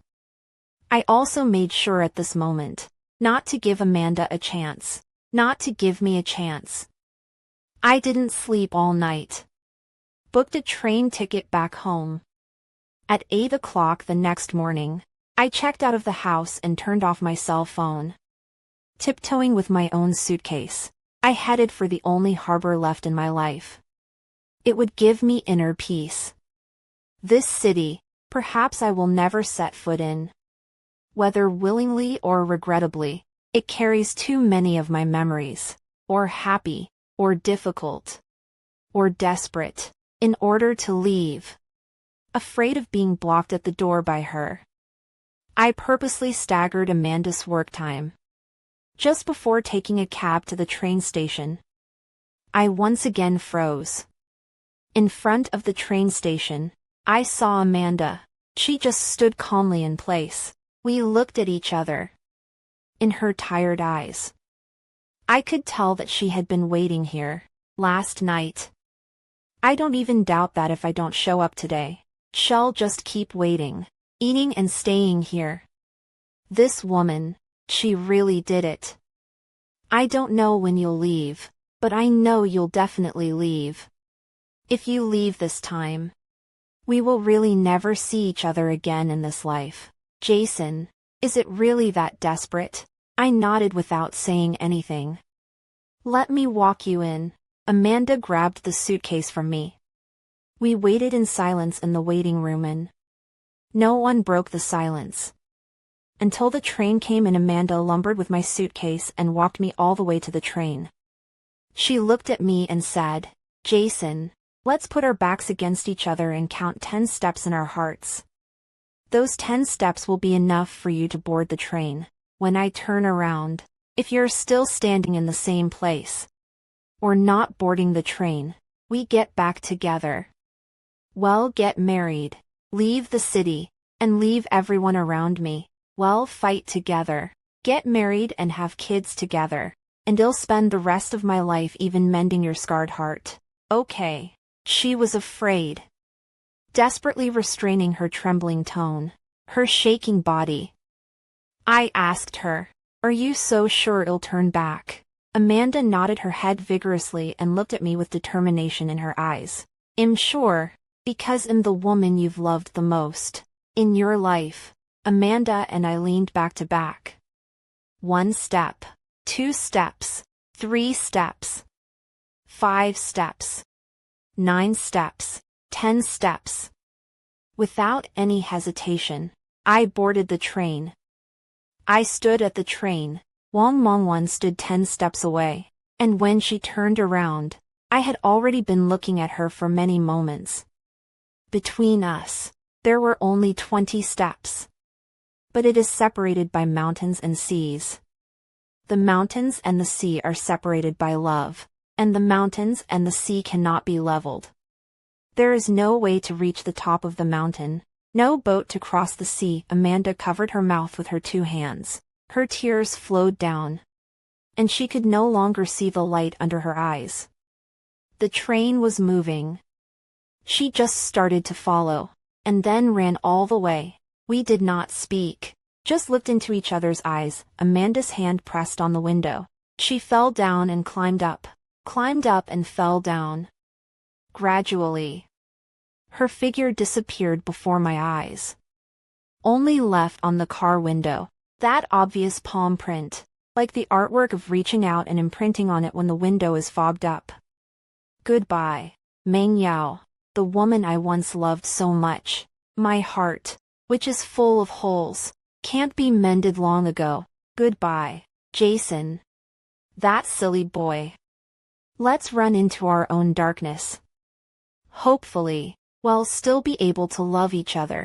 I also made sure at this moment, not to give Amanda a chance, not to give me a chance. I didn't sleep all night. Booked a train ticket back home. At 8 o'clock the next morning, I checked out of the house and turned off my cell phone. Tiptoeing with my own suitcase, I headed for the only harbor left in my life. It would give me inner peace. This city, perhaps I will never set foot in. Whether willingly or regrettably, it carries too many of my memories, or happy, or difficult, or desperate, in order to leave. Afraid of being blocked at the door by her. I purposely staggered Amanda's work time. Just before taking a cab to the train station, I once again froze. In front of the train station, I saw Amanda. She just stood calmly in place. We looked at each other. In her tired eyes, I could tell that she had been waiting here, last night. I don't even doubt that if I don't show up today, she'll just keep waiting, eating and staying here. This woman, she really did it. I don't know when you'll leave, but I know you'll definitely leave. If you leave this time, We will really never see each other again in this life. Jason, is it really that desperate? I nodded without saying anything. Let me walk you in. Amanda grabbed the suitcase from me. We waited in silence in the waiting room and no one broke the silence. Until the train came and Amanda lumbered with my suitcase and walked me all the way to the train. She looked at me and said, Jason, let's put our backs against each other and count 10 steps in our hearts. Those 10 steps will be enough for you to board the train. When I turn around, if you're still standing in the same place, or not boarding the train, we get back together. Well, get married, leave the city, and leave everyone around me. Well, fight together, get married and have kids together, and I'll spend the rest of my life even mending your scarred heart. Okay. She was afraid. Desperately restraining her trembling tone, her shaking body. I asked her, are you so sure it'll turn back? Amanda nodded her head vigorously and looked at me with determination in her eyes. I'm sure, because I'm the woman you've loved the most in your life. Amanda and I leaned back to back. 1 step, 2 steps, 3 steps, 5 steps, 9 steps, 10 steps. Without any hesitation, I boarded the train. I stood at the train. Wang Mongwan stood 10 steps away, and when she turned around, I had already been looking at her for many moments. Between us, there were only 20 steps. But it is separated by mountains and seas. The mountains and the sea are separated by love, and the mountains and the sea cannot be leveled. There is no way to reach the top of the mountain, no boat to cross the sea. Amanda covered her mouth with her 2 hands. Her tears flowed down, and she could no longer see the light under her eyes. The train was moving. She just started to follow, and then ran all the way. We did not speak, just looked into each other's eyes. Amanda's hand pressed on the window. She fell down and climbed up and fell down. Gradually, her figure disappeared before my eyes. Only left on the car window, that obvious palm print, like the artwork of reaching out and imprinting on it when the window is fogged up. Goodbye, Meng Yao, the woman I once loved so much. My heart, which is full of holes, can't be mended long ago. Goodbye, Jason. That silly boy. Let's run into our own darkness. Hopefully, we'll still be able to love each other.